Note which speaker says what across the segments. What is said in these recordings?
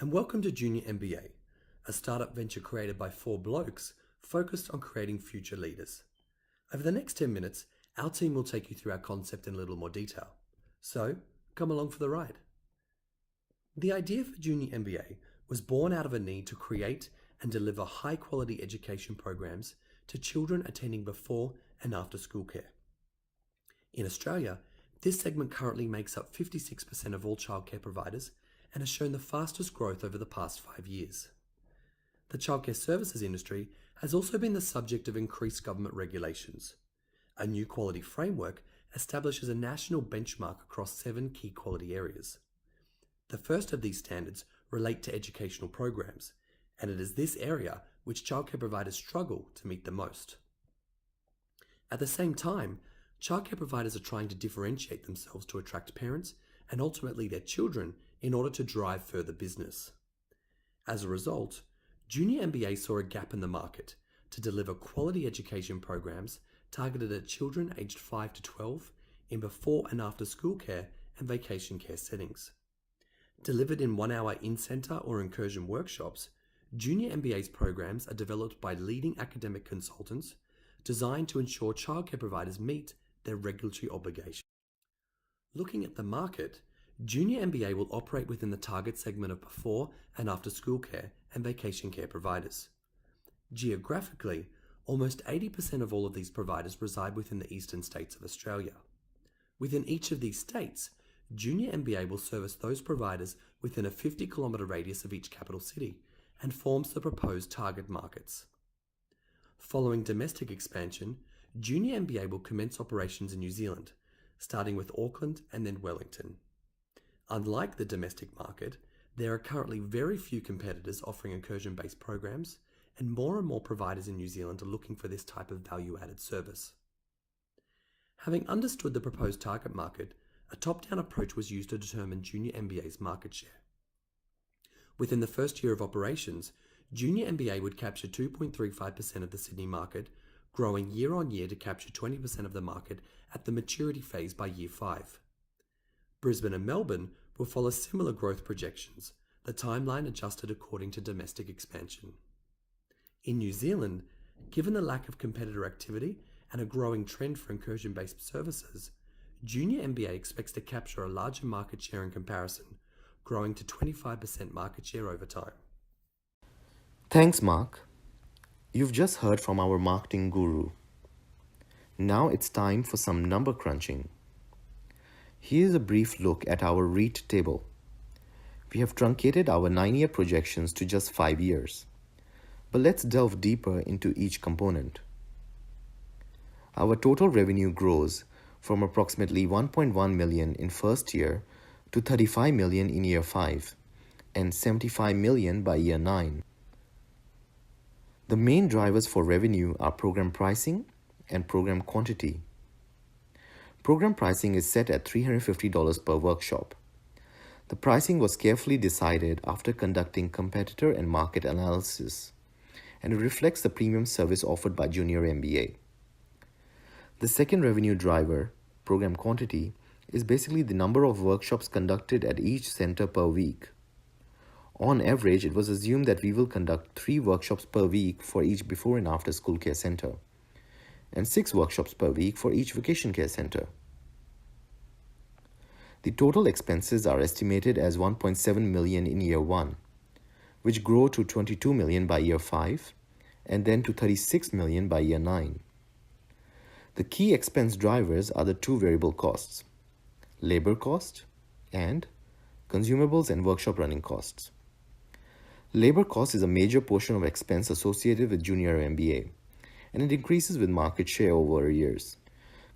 Speaker 1: and welcome to Junior MBA, a startup venture created by four blokes focused on creating future leaders. Over the next 10 minutes, our team will take you through our concept in a little more detail. So, come along for the ride. The idea for Junior MBA was born out of a need to create and deliver high-quality education programs to children attending before and after school care. In Australia, this segment currently makes up 56% of all childcare providers and has shown the fastest growth over the past 5 years. The childcare services industry has also been the subject of increased government regulations. A new quality framework establishes a national benchmark across 7 key quality areas. The first of these standards relate to educational programs, and it is this area which childcare providers struggle to meet the most. At the same time, childcare providers are trying to differentiate themselves to attract parents and ultimately their children in order to drive further business. As a result, Junior MBA saw a gap in the market to deliver quality education programs targeted at children aged 5 to 12 in before and after school care and vacation care settings. Delivered in 1-hour in-centre or incursion workshops, Junior MBA's programs are developed by leading academic consultants designed to ensure childcare providers meet their regulatory obligations. Looking at the market, Junior MBA will operate within the target segment of before and after school care and vacation care providers. Geographically, almost 80% of all of these providers reside within the eastern states of Australia. Within each of these states, Junior MBA will service those providers within a 50-kilometre radius of each capital city and forms the proposed target markets. Following domestic expansion, Junior MBA will commence operations in New Zealand, starting with Auckland and then Wellington. Unlike the domestic market, there are currently very few competitors offering incursion-based programs, and more providers in New Zealand are looking for this type of value-added service. Having understood the proposed target market, a top-down approach was used to determine Junior MBA's market share. Within the first year of operations, Junior MBA would capture 2.35% of the Sydney market, growing year on year to capture 20% of the market at the maturity phase by year 5. Brisbane and Melbourne will follow similar growth projections, the timeline adjusted according to domestic expansion. In New Zealand, given the lack of competitor activity and a growing trend for incursion-based services, Junior MBA expects to capture a larger market share in comparison, growing to 25% market share over time.
Speaker 2: Thanks, Mark. You've just heard from our marketing guru. Now it's time for some number crunching. Here's a brief look at our REIT table. We have truncated our 9-year projections to just 5 years. But let's delve deeper into each component. Our total revenue grows from approximately 1.1 million in first year to 35 million in year 5 and 75 million by year 9. The main drivers for revenue are program pricing and program quantity. Program pricing is set at $350 per workshop. The pricing was carefully decided after conducting competitor and market analysis, and it reflects the premium service offered by Junior MBA. The second revenue driver, program quantity, is basically the number of workshops conducted at each center per week. On average, it was assumed that we will conduct 3 workshops per week for each before and after school care center, and 6 workshops per week for each vacation care center. The total expenses are estimated as 1.7 million in year 1, which grow to 22 million by year 5, and then to 36 million by year 9. The key expense drivers are the 2 variable costs, labor cost and consumables and workshop running costs. Labor cost is a major portion of expense associated with Junior MBA, and it increases with market share over years.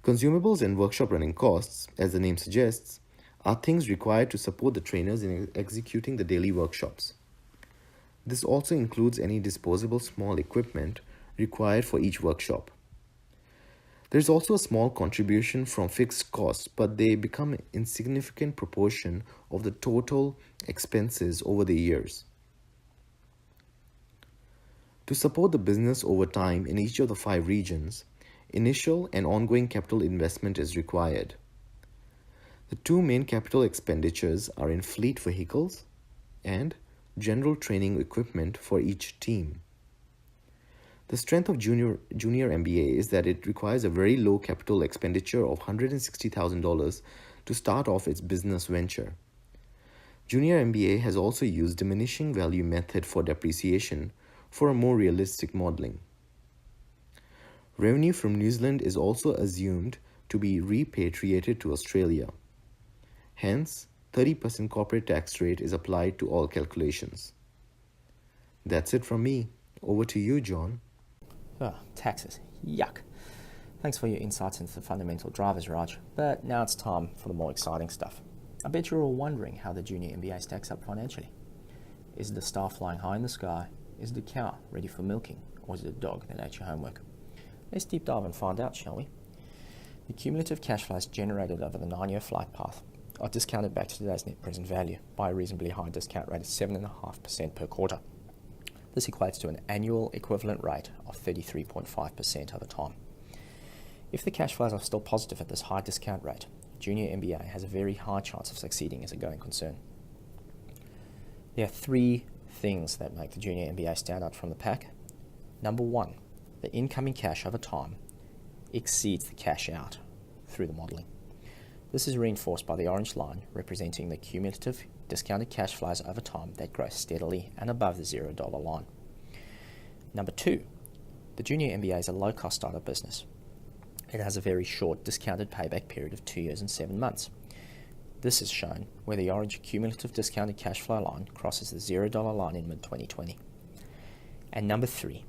Speaker 2: Consumables and workshop running costs, as the name suggests, are things required to support the trainers in executing the daily workshops. This also includes any disposable small equipment required for each workshop. There is also a small contribution from fixed costs, but they become an insignificant proportion of the total expenses over the years. To support the business over time in each of the 5 regions, initial and ongoing capital investment is required. The 2 main capital expenditures are in fleet vehicles and general training equipment for each team. The strength of junior MBA is that it requires a very low capital expenditure of $160,000 to start off its business venture. Junior MBA has also used diminishing value method for depreciation for a more realistic modeling. Revenue from New Zealand is also assumed to be repatriated to Australia. Hence, 30% corporate tax rate is applied to all calculations. That's it from me. Over to you, John.
Speaker 3: Oh, taxes. Yuck. Thanks for your insights into the fundamental drivers, Raj. But now it's time for the more exciting stuff. I bet you're all wondering how the junior MBA stacks up financially. Is it a star flying high in the sky? Is it a cow ready for milking? Or is it a dog that ate your homework? Let's deep dive and find out, shall we? The cumulative cash flows generated over the 9-year flight path are discounted back to today's net present value by a reasonably high discount rate of 7.5% per quarter. This equates to an annual equivalent rate of 33.5% over time. If the cash flows are still positive at this high discount rate, junior MBA has a very high chance of succeeding as a going concern. There are 3 things that make the junior MBA stand out from the pack. Number 1, the incoming cash over time exceeds the cash out through the modelling. This is reinforced by the orange line representing the cumulative discounted cash flows over time that grow steadily and above the $0 line. Number 2, the junior MBA is a low-cost startup business. It has a very short discounted payback period of 2 years and 7 months. This is shown where the orange cumulative discounted cash flow line crosses the $0 line in mid-2020. And number 3,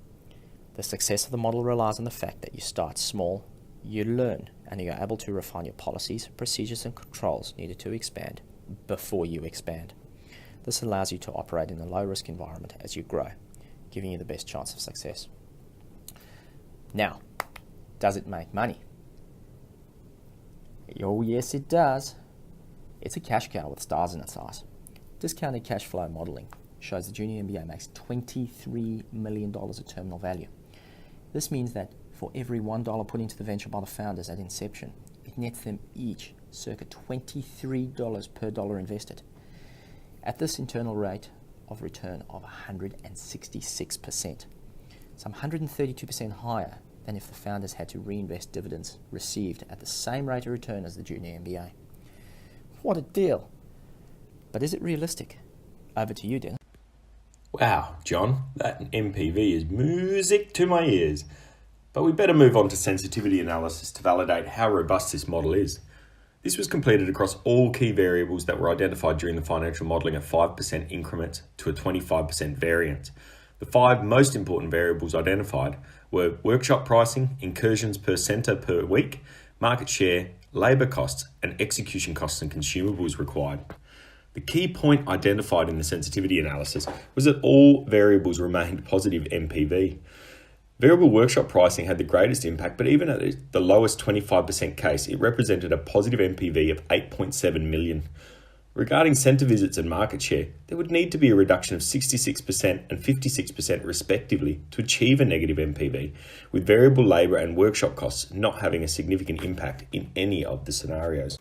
Speaker 3: the success of the model relies on the fact that you start small, you learn, and you're able to refine your policies, procedures, and controls needed to expand before you expand. This allows you to operate in a low-risk environment as you grow, giving you the best chance of success. Now, does it make money? Oh yes, it does. It's a cash cow with stars in its eyes. Discounted cash flow modelling shows the junior MBA makes $23 million of terminal value. This means that for every $1 put into the venture by the founders at inception, it nets them each circa $23 per dollar invested. At this internal rate of return of 166%, some 132% higher than if the founders had to reinvest dividends received at the same rate of return as the junior MBA. What a deal! But is it realistic? Over to you, Dennis.
Speaker 4: Wow, John, that MPV is music to my ears. But we better move on to sensitivity analysis to validate how robust this model is. This was completed across all key variables that were identified during the financial modelling at 5% increments to a 25% variance. The 5 most important variables identified were workshop pricing, incursions per centre per week, market share, labour costs, and execution costs and consumables required. The key point identified in the sensitivity analysis was that all variables remained positive MPV. Variable workshop pricing had the greatest impact, but even at the lowest 25% case, it represented a positive MPV of 8.7 million. Regarding centre visits and market share, there would need to be a reduction of 66% and 56% respectively to achieve a negative MPV, with variable labour and workshop costs not having a significant impact in any of the scenarios.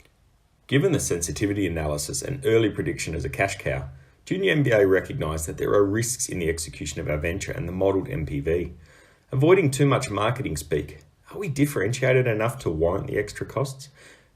Speaker 4: Given the sensitivity analysis and early prediction as a cash cow, Junior MBA recognised that there are risks in the execution of our venture and the modelled MPV. Avoiding too much marketing speak. Are we differentiated enough to warrant the extra costs?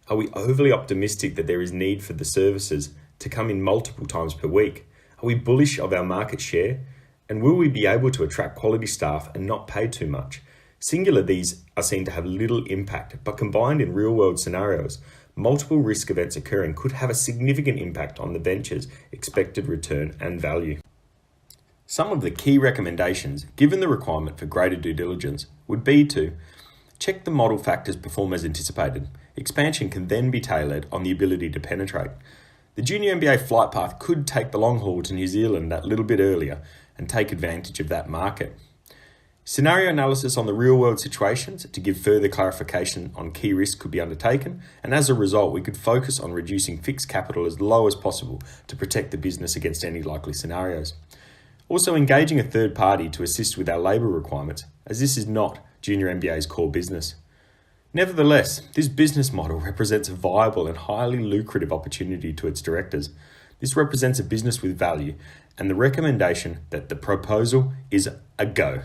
Speaker 4: Are we overly optimistic that there is need for the services to come in multiple times per week? Are we bullish of our market share? And will we be able to attract quality staff and not pay too much? Singular, these are seen to have little impact, but combined in real-world scenarios, multiple risk events occurring could have a significant impact on the venture's expected return and value. Some of the key recommendations, given the requirement for greater due diligence, would be to check the model factors perform as anticipated. Expansion can then be tailored on the ability to penetrate. The junior MBA flight path could take the long haul to New Zealand that little bit earlier and take advantage of that market. Scenario analysis on the real-world situations to give further clarification on key risks could be undertaken, and as a result, we could focus on reducing fixed capital as low as possible to protect the business against any likely scenarios. Also, engaging a third party to assist with our labour requirements, as this is not Junior MBA's core business. Nevertheless, this business model represents a viable and highly lucrative opportunity to its directors. This represents a business with value and the recommendation that the proposal is a go.